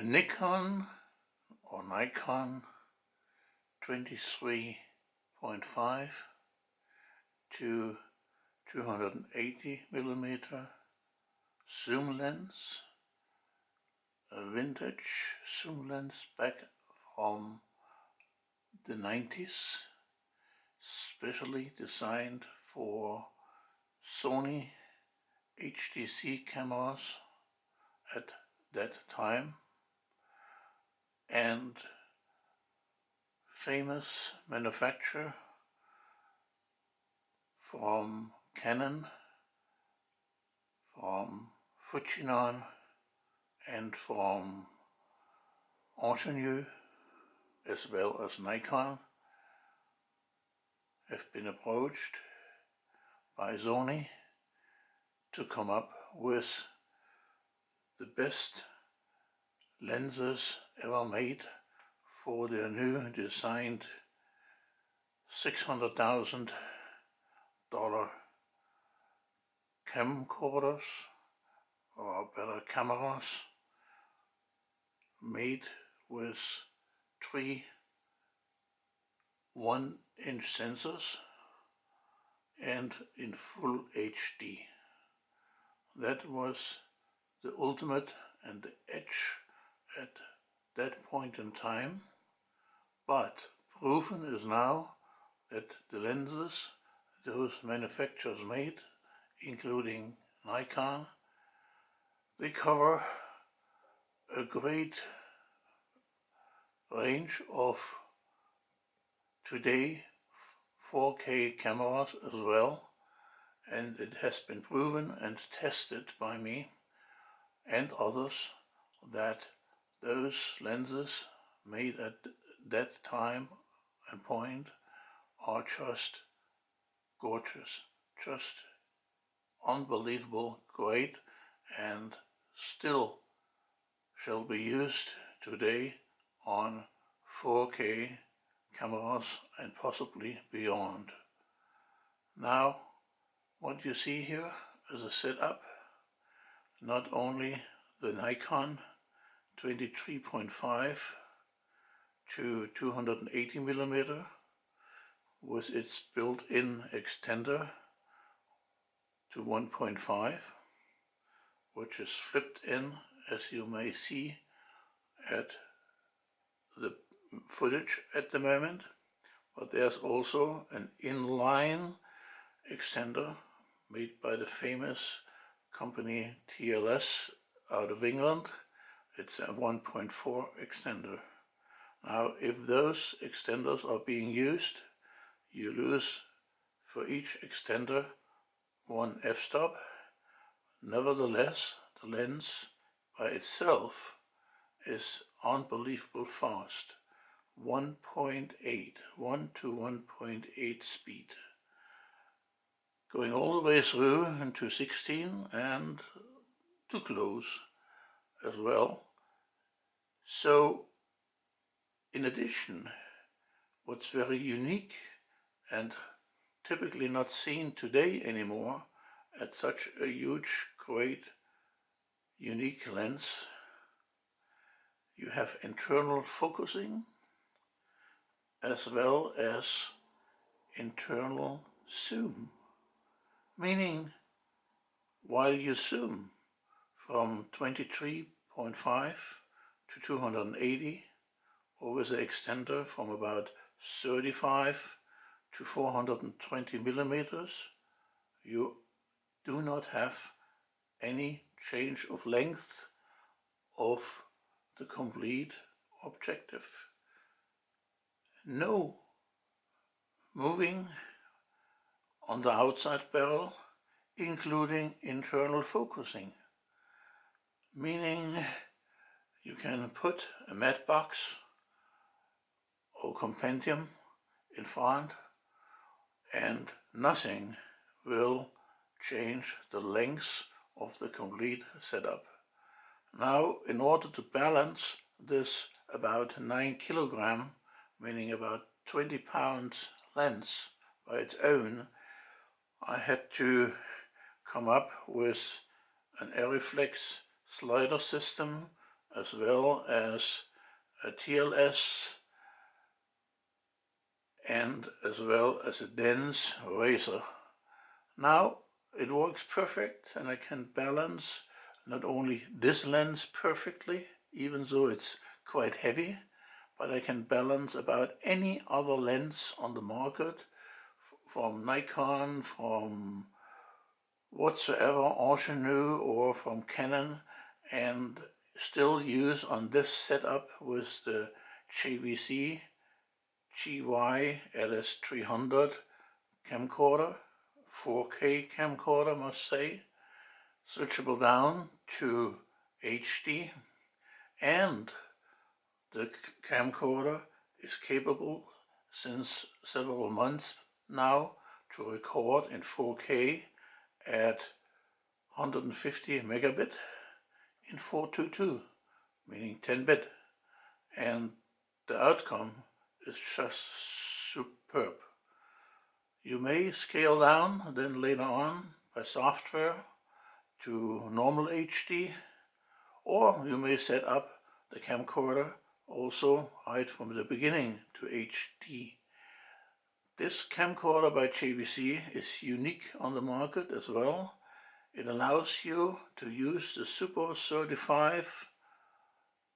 A Nikon or Nikon 23.5 to 280mm zoom lens, a vintage zoom lens back from the 90s, specially designed for Sony HDC cameras at that time, and famous manufacturer from Canon, from Fujinon, and from Ingenue, as well as Nikon, have been approached by Sony to come up with the best lenses ever made for their new designed $600,000 camcorders, or better cameras, made with 3 1-inch sensors and in full HD. That was the ultimate and the edge at that point in time, but proven is now that the lenses those manufacturers made, including Nikon, they cover a great range of today 4K cameras as well, and it has been proven and tested by me and others that those lenses made at that time and point are just gorgeous, just unbelievable great, and still shall be used today on 4K cameras and possibly beyond. Now, what you see here is a setup, not only the Nikon 23.5 to 280mm with its built-in extender to 1.5, which is flipped in, as you may see at the footage at the moment, but there's also an inline extender made by the famous company TLS out of England. It's a 1.4 extender. Now, if those extenders are being used, you lose for each extender 1 f-stop. Nevertheless, the lens by itself is unbelievable fast. 1 to 1.8 speed, going all the way through into 16 and to close as well. So, in addition, what's very unique and typically not seen today anymore at such a huge, great, unique lens, you have internal focusing as well as internal zoom, meaning while you zoom from 23.5 to 280, or with the extender from about 35 to 420mm, you do not have any change of length of the complete objective. No moving on the outside barrel, including internal focusing, meaning you can put a matte box or compendium in front and nothing will change the length of the complete setup. Now, in order to balance this about 9 kilogram, meaning about 20 pounds lens by its own, I had to come up with an ARRI slider system as well as a TLS and as well as a dense razor. Now it works perfect, and I can balance not only this lens perfectly, even though it's quite heavy, but I can balance about any other lens on the market, from Nikon, from whatsoever, Ingenue, or from Canon, and still use on this setup with the JVC GY LS300 camcorder, 4K camcorder must say, switchable down to HD, and the camcorder is capable since several months now to record in 4K at 150 megabit in 422, meaning 10 bit, and the outcome is just superb. You may scale down then later on by software to normal HD, or you may set up the camcorder also right from the beginning to HD. This camcorder by JVC is unique on the market as well. It allows you to use the Super 35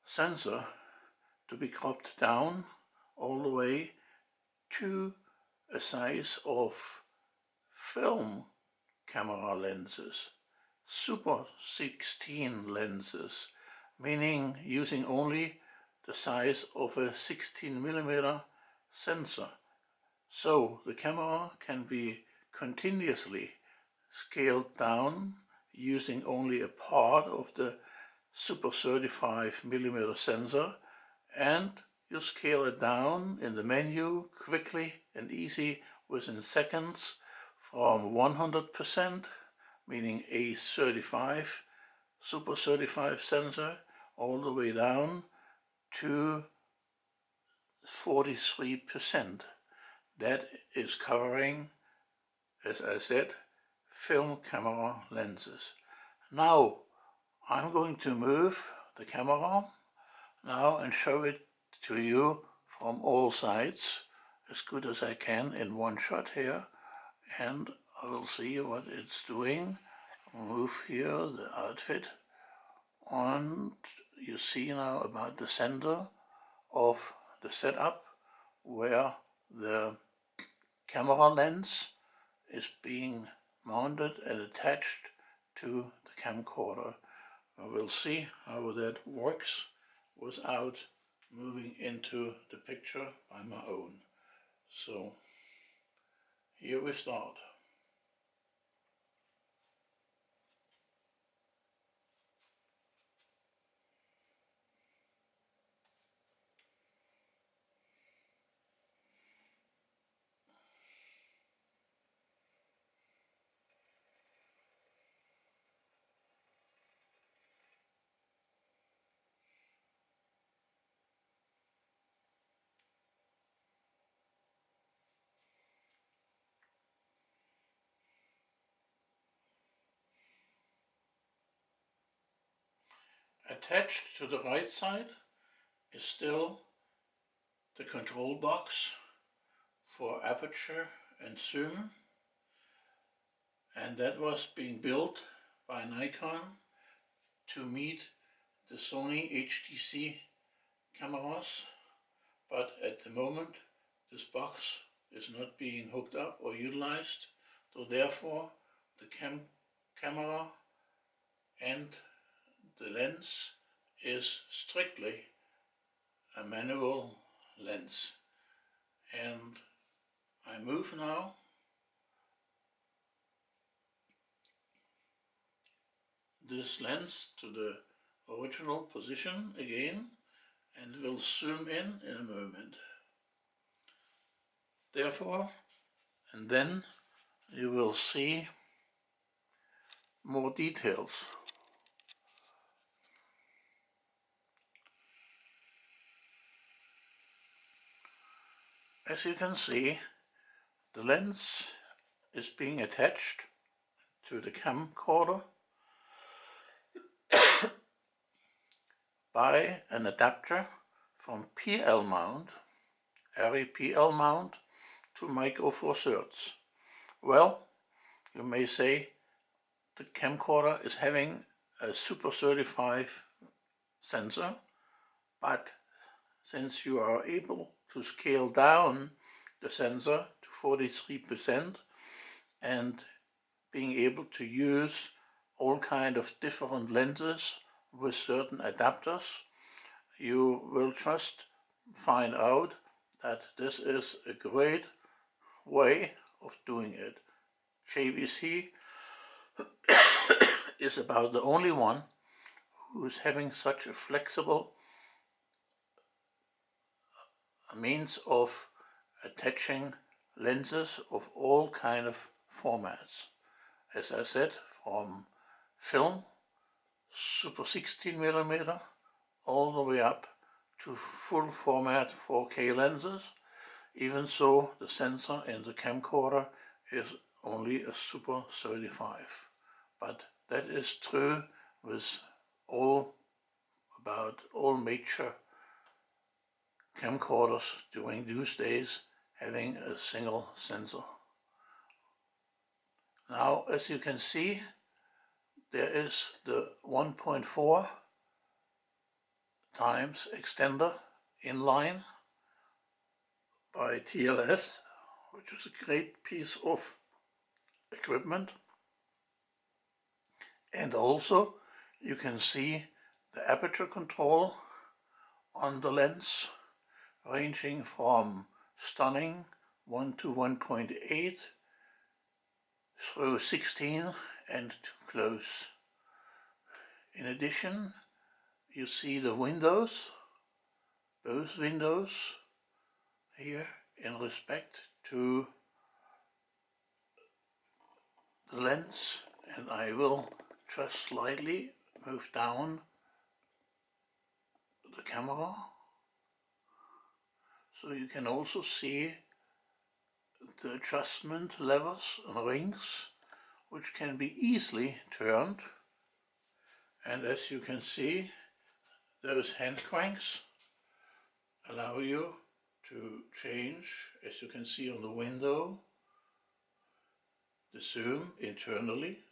sensor to be cropped down all the way to a size of film camera lenses, Super 16 lenses, meaning using only the size of a 16mm sensor. So the camera can be continuously scaled down using only a part of the Super 35mm sensor, and you scale it down in the menu quickly and easy within seconds from 100%, meaning A35 Super 35 sensor, all the way down to 43%. That is covering, as I said, film camera lenses. Now I'm going to move the camera now and show it to you from all sides as good as I can in one shot here, and I will see what it's doing. I'll move here the outfit, and you see now about the center of the setup where the camera lens is being mounted and attached to the camcorder. We'll see how that works without moving into the picture by my own. So here we start. Attached to the right side is still the control box for aperture and zoom, and that was being built by Nikon to meet the Sony HTC cameras, but at the moment this box is not being hooked up or utilized, so therefore the camera and the lens is strictly a manual lens. And I move now this lens to the original position again, and will zoom in a moment. Therefore, and then you will see more details. As you can see, the lens is being attached to the camcorder buy an adapter from PL mount, ARRI PL mount, to Micro Four Thirds. Well, you may say the camcorder is having a Super 35 sensor, but since you are able to scale down the sensor to 43% and being able to use all kind of different lenses with certain adapters, you will just find out that this is a great way of doing it. JVC is about the only one who is having such a flexible means of attaching lenses of all kind of formats. As I said, from film, Super 16mm, all the way up to full format 4K lenses. Even so, the sensor in the camcorder is only a Super 35. But that is true with about all major camcorders during these days having a single sensor. Now, as you can see, there is the 1.4 times extender inline by TLS, which is a great piece of equipment. And also you can see the aperture control on the lens, ranging from stunning 1 to 1.8 through 16 and to close. In addition, you see the windows, both windows here in respect to the lens, and I will just slightly move down the camera so you can also see the adjustment levers and rings, which can be easily turned. And as you can see, those hand cranks allow you to change, as you can see on the window, the zoom internally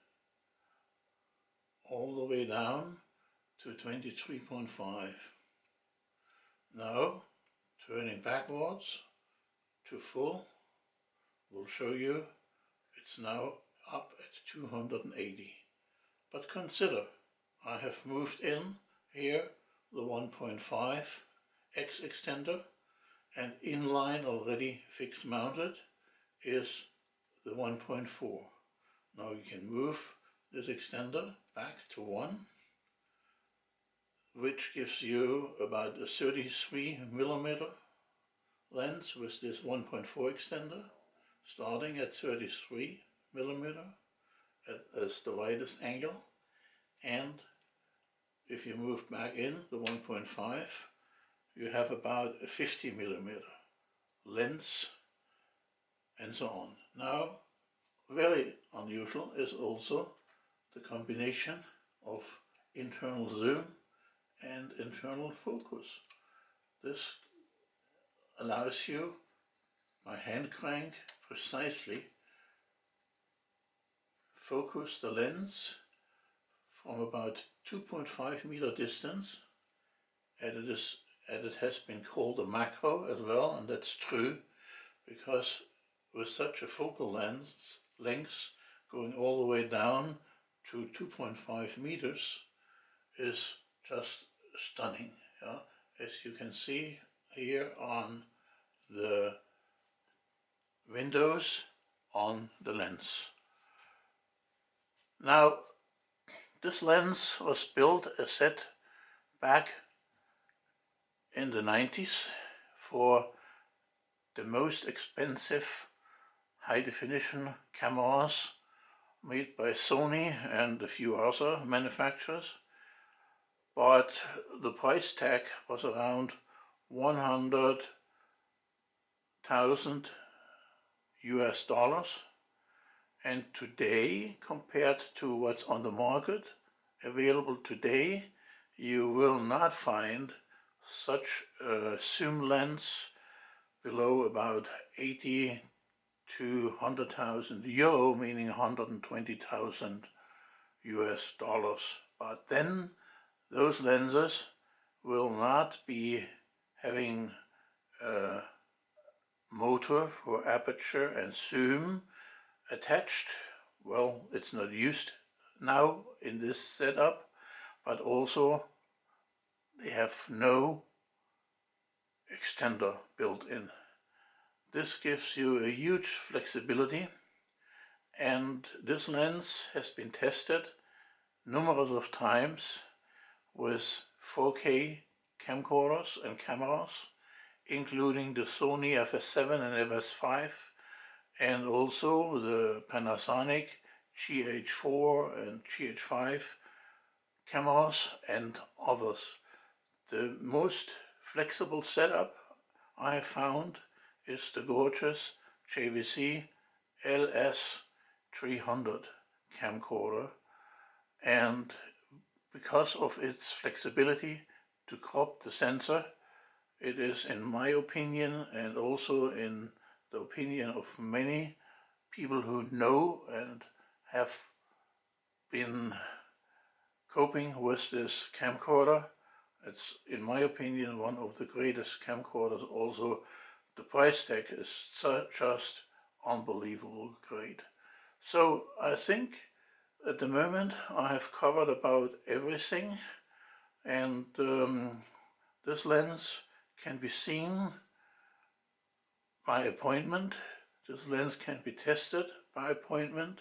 all the way down to 23.5. Now, turning backwards to full will show you it's now up at 280. But consider, I have moved in here the 1.5 X extender, and inline already fixed mounted is the 1.4. Now you can move this extender back to 1, which gives you about a 33mm lens with this 1.4 extender, starting at 33mm as the widest angle. And if you move back in the 1.5, you have about a 50mm lens, and so on. Now, very unusual is also the combination of internal zoom and internal focus. This allows you, by hand crank, precisely focus the lens from about 2.5 meter distance, and it has been called a macro as well, and that's true, because with such a focal length going all the way down to 2.5 meters is just stunning. Yeah? As you can see here on the windows on the lens. Now, this lens was built, as said, back in the 90s for the most expensive high-definition cameras made by Sony and a few other manufacturers, but the price tag was around 100,000 US dollars, and today, compared to what's on the market available today, you will not find such a zoom lens below about 80 to 100,000 euro, meaning 120,000 US dollars. But then those lenses will not be having a motor for aperture and zoom attached. Well, it's not used now in this setup, but also they have no extender built in. This gives you a huge flexibility, and this lens has been tested numerous of times with 4K camcorders and cameras, including the Sony FS7 and FS5, and also the Panasonic GH4 and GH5 cameras and others. The most flexible setup I have found is the gorgeous JVC LS300 camcorder, and because of its flexibility to crop the sensor, it is, in my opinion, and also in the opinion of many people who know and have been coping with this camcorder, it's, in my opinion, one of the greatest camcorders. Also, the price tag is just unbelievable great. So I think at the moment I have covered about everything, and this lens can be seen by appointment. This lens can be tested by appointment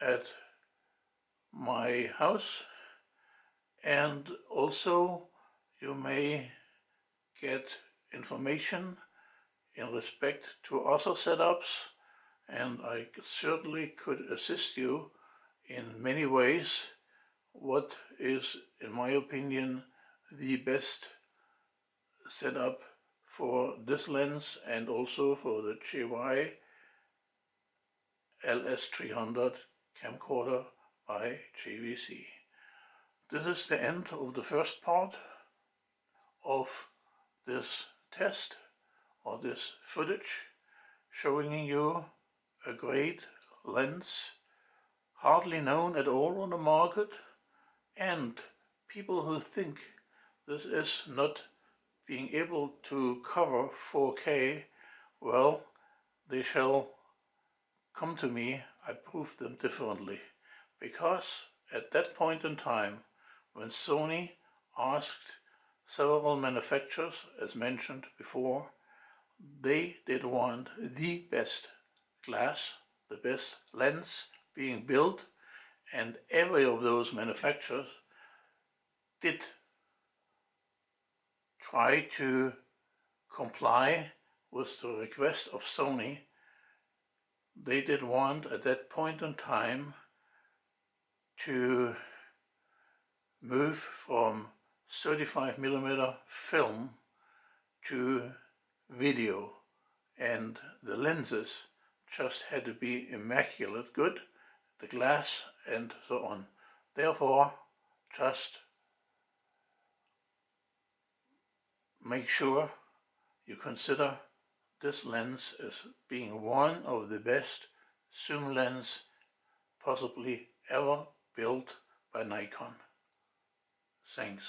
at my house, and also you may get information in respect to other setups, and I certainly could assist you in many ways what is, in my opinion, the best setup for this lens and also for the GY LS300 camcorder by JVC. This is the end of the first part of this test, or this footage, showing you a great lens, hardly known at all on the market, and people who think this is not being able to cover 4K, well, they shall come to me. I prove them differently, because at that point in time, when Sony asked several manufacturers, as mentioned before, they did want the best glass, the best lens being built, and every of those manufacturers did try to comply with the request of Sony. They did want at that point in time to move from 35mm film to video, and the lenses just had to be immaculate good, the glass and so on. Therefore, just make sure you consider this lens as being one of the best zoom lens possibly ever built by Nikon. Thanks.